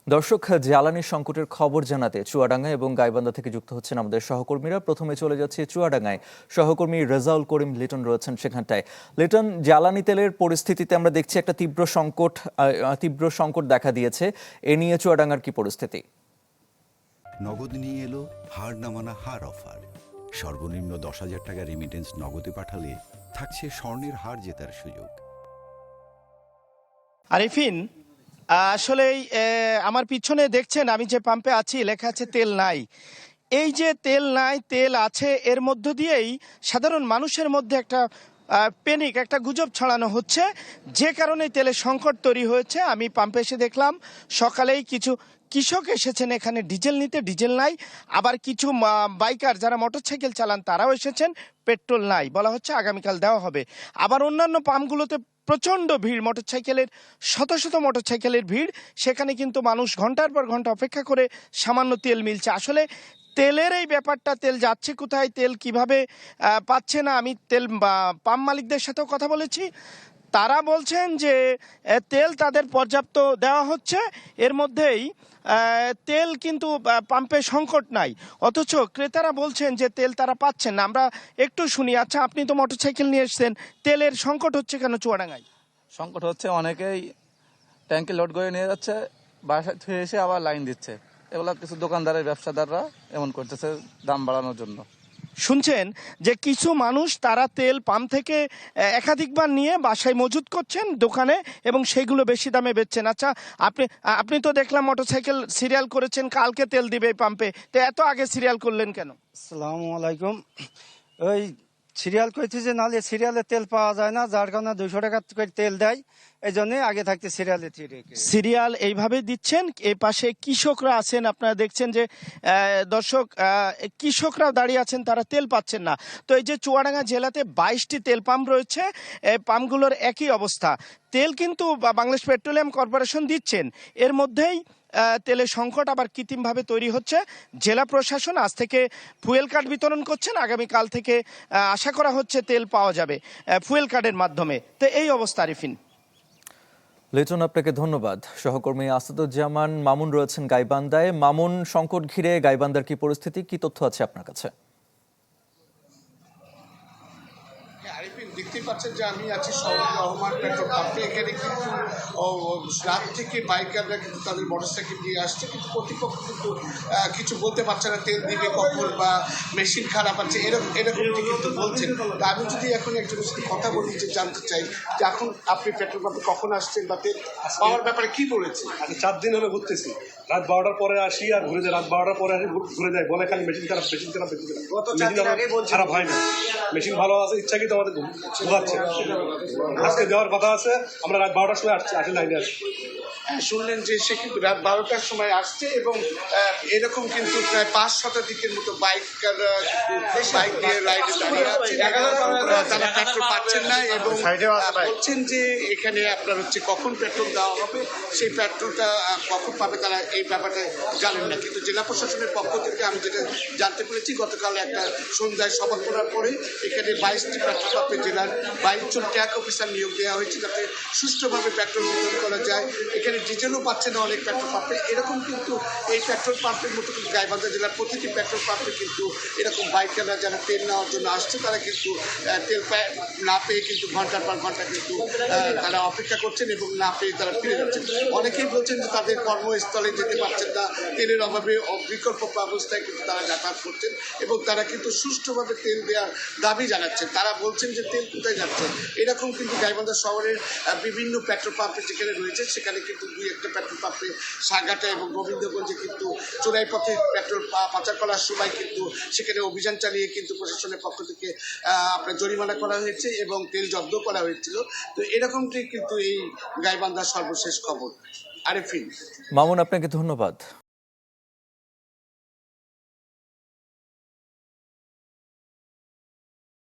দর্শক, জ্বালানি সংকটের খবর জানাতে চুয়াডাঙ্গা এবং গাইবান্ধা থেকে যুক্ত হচ্ছেন আমাদের সহকর্মীরা। প্রথমে চলে যাচ্ছে চুয়াডাঙ্গায়। সহকর্মী রেজাউল করিম লিটন রয়েছেন সেখানটায়। লিটন, জ্বালানি তেলের পরিস্থিতিতে আমরা দেখছি একটা তীব্র সংকট দেখা দিয়েছে। এ নিয়ে চুয়াডাঙ্গার কি পরিস্থিতি? নগদ নিয়ে এলো হার না মানা হার অফার। সর্বনিম্ন 10,000 টাকা রেমিটেন্স নগদে পাঠালে থাকছে স্বর্ণের হার জেতার সুযোগ। আরিফিন, আসলেই আমার পিছনে দেখছেন আমি যে পাম্পে আছি, লেখা আছে তেল নাই। এই যে তেল নাই, তেল আছে, এর মধ্য দিয়েই সাধারণ মানুষের মধ্যে একটা প্যানিক, একটা গুজব ছড়ানো হচ্ছে, যে কারণে তেলের সংকট তৈরি হয়েছে। আমি পাম্পে এসে দেখলাম সকালেই কিছু কৃষক এসেছেন এখানে ডিজেল নিতে, ডিজেল নাই। আবার কিছু বাইকার যারা মোটরসাইকেল চালান তারাও এসেছেন, পেট্রোল নাই, বলা হচ্ছে আগামীকাল দেওয়া হবে। আবার অন্যান্য পাম্পগুলোতে প্রচণ্ড ভিড়, মোটরসাইকেলের শত শত মোটরসাইকেলের ভিড়। সেখানে কিন্তু মানুষ ঘন্টার পর ঘন্টা অপেক্ষা করে সামান্য তেল মিলছে। আসলে তেলের এই ব্যাপারটা, তেল যাচ্ছে কোথায়, তেল কিভাবে পাচ্ছে না, আমি তেল পাম্প মালিকদের সাথেও কথা বলেছি। তারা বলছেন যে তেল তাদের পর্যাপ্ত দেওয়া হচ্ছে, এর মধ্যেই তেল কিন্তু পাম্পে সংকট নাই। অথচ ক্রেতারা বলছেন যে তেল তারা পাচ্ছেন না। আমরা একটু শুনি। আচ্ছা, আপনি তো মোটরসাইকেল নিয়ে এসেছেন, তেলের সংকট হচ্ছে কেন চুয়াডাঙ্গায়? সংকট হচ্ছে, অনেকেই ট্যাঙ্কে লোড করে নিয়ে যাচ্ছে, বাসায় থুয়ে এসে আবার লাইন দিচ্ছে। এগুলা কিছু দোকানদারের ব্যবসাদাররা এমন করতেছে দাম বাড়ানোর জন্য। শুনছেন যে কিছু মানুষ তারা তেল পাম্প থেকে একাধিকবার নিয়ে বাসায় মজুত করছেন দোকানে, এবং সেইগুলো বেশি দামে বেচছেন। আচ্ছা, আপনি তো দেখলাম মোটরসাইকেল সিরিয়াল করেছেন, কালকে তেল দিবে এই পাম্পে, তো এত আগে সিরিয়াল করলেন কেন? আসসালামু আলাইকুম। ওই সিরিয়াল করছি যে নালে সিরিয়ালে তেল পাওয়া যায় না, যার কারণে 200 টাকা করে তেল দেয়, এই জন্যই আগে থাকতে সিরিয়ালে সিরিয়াল এইভাবে দিচ্ছেন। এই পাশে কৃষকরা আছেন, আপনারা দেখছেন যে দর্শক, কৃষকরা দাঁড়িয়ে আছেন, তারা তেল পাচ্ছেন না। তো এই যে চুয়াডাঙ্গা জেলাতে 22টি তেল পাম্প রয়েছে, পাম্পগুলোর একই অবস্থা। তেল কিন্তু বাংলাদেশ পেট্রোলিয়াম কর্পোরেশন দিচ্ছেন, এর মধ্যেই তেলের সংকট আবার কৃত্রিমভাবে তৈরি হচ্ছে। জেলা প্রশাসন আজ থেকে ফুয়েল কার্ড বিতরণ করছেন, আগামীকাল থেকে আশা করা হচ্ছে তেল পাওয়া যাবে ফুয়েল কার্ডের মাধ্যমে। তো এই অবস্থা আরিফিন। লিটন, আপনাকে ধন্যবাদ। সহকর্মী আসাদুজ্জামান মামুন রয়েছেন গাইবান্ধায়। মামুন, সংকট ঘিরে গাইবান্ধার কি পরিস্থিতি, কি তথ্য আছে আপনার কাছে? দেখতেই পাচ্ছেন যে আমি আছি শহীদ রহমান পেট্রোল পাম্পে। এখানে কিন্তু রাত থেকে বাইকাররা কিন্তু তাদের মোটরসাইকেল নিয়ে আসছে, কিন্তু কর্তৃপক্ষ কিন্তু কিছু বলতে পারছে না তেল দিবে কখন বা মেশিন খারাপ আছে এরকম কিন্তু বলছেন। তা আমি যদি এখন একজনের সাথে কথা বলি, যে জানতে চাই যে এখন আপনি পেট্রোল পাম্পে কখন আসছেন বা তেল পাওয়ার ব্যাপারে কি বলেছে? আচ্ছা, 4 দিন হলো ঘুরতেছি। রাত 12টার পরে আসি আর ঘুরে যাই, রাত 12টার পরে আসি ঘুরে যাই, বলে খালি মেশিন খারাপ, মেশিন খারাপ, মেশিন খারাপ। গত 4 দিন আগে বলছেন খারাপ হয় না, মেশিন ভালো আছে, ইচ্ছাকৃত আমাদের ঘুরাচ্ছে। আজকে দেওয়ার কথা আছে, আমরা রাত 12টার সময় আসি লাইনে আসি। শুনলেন যে সে কিন্তু রাত 12টার সময় আসছে, এবং এরকম কিন্তু প্রায় 5 শতাধিকের মতো বাইক নিয়ে রাইডে দাঁড়িয়ে আছে। তারা পেট্রোল পাচ্ছেন না, এবং বলছেন যে এখানে আপনার হচ্ছে কখন পেট্রোল দেওয়া হবে, সেই পেট্রোলটা কখন পাবে তারা এই ব্যাপারটা জানেন না। কিন্তু জেলা প্রশাসনের পক্ষ থেকে আমি যেটা জানতে পেরেছি, গতকাল একটা সন্ধ্যায় সভা করার পরে এখানে 22টি পেট্রোল পাম্পে জেলার 22 জন ট্যাগ অফিসার নিয়োগ দেওয়া হয়েছে, যাতে সুষ্ঠুভাবে পেট্রোল বিতরণ করা যায়। এখানে ডিজেলও পাচ্ছে না অনেক পেট্রোল পাম্পে। এরকম কিন্তু এই পেট্রোল পাম্পের মতো কিন্তু গাইবান্ধা জেলার প্রতিটি পেট্রোল পাম্পে কিন্তু এরকম বাইকাররা যারা তেল নেওয়ার জন্য আসছে, তারা কিন্তু তেল না পেয়ে কিন্তু ঘন্টার পর ঘন্টা কিন্তু তারা অপেক্ষা করছেন, এবং না পেয়ে তারা ফিরে যাচ্ছেন। অনেকেই বলছেন যে তাদের কর্মস্থলে যেতে পারছেন না, তেলের অভাবে বিকল্প ব্যবস্থায় কিন্তু তারা যাতায়াত করছেন, এবং তারা কিন্তু সুষ্ঠুভাবে তেল দেওয়ার দাবি জানাচ্ছেন। তারা বলছেন যে তেল কোথায় যাচ্ছে। এরকম কিন্তু গাইবান্ধা শহরের বিভিন্ন পেট্রোল পাম্পে যেখানে রয়েছে, সেখানে কিন্তু 2-1টা পেট্রোল পাম্পে সাগাটা এবং গোবিন্দগঞ্জে কিন্তু চোরাই পথে পেট্রোল পাচার করার সময় কিন্তু সেখানে অভিযান চালিয়ে কিন্তু প্রশাসনের পক্ষ থেকে আপনার জরিমানা করা হয়েছে এবং তেল জব্দ করা হয়েছিল। তো এরকমটি কিন্তু এই গাইবান্ধার সর্বশেষ খবর। আরিফিন। মামুন, আপনাকে ধন্যবাদ।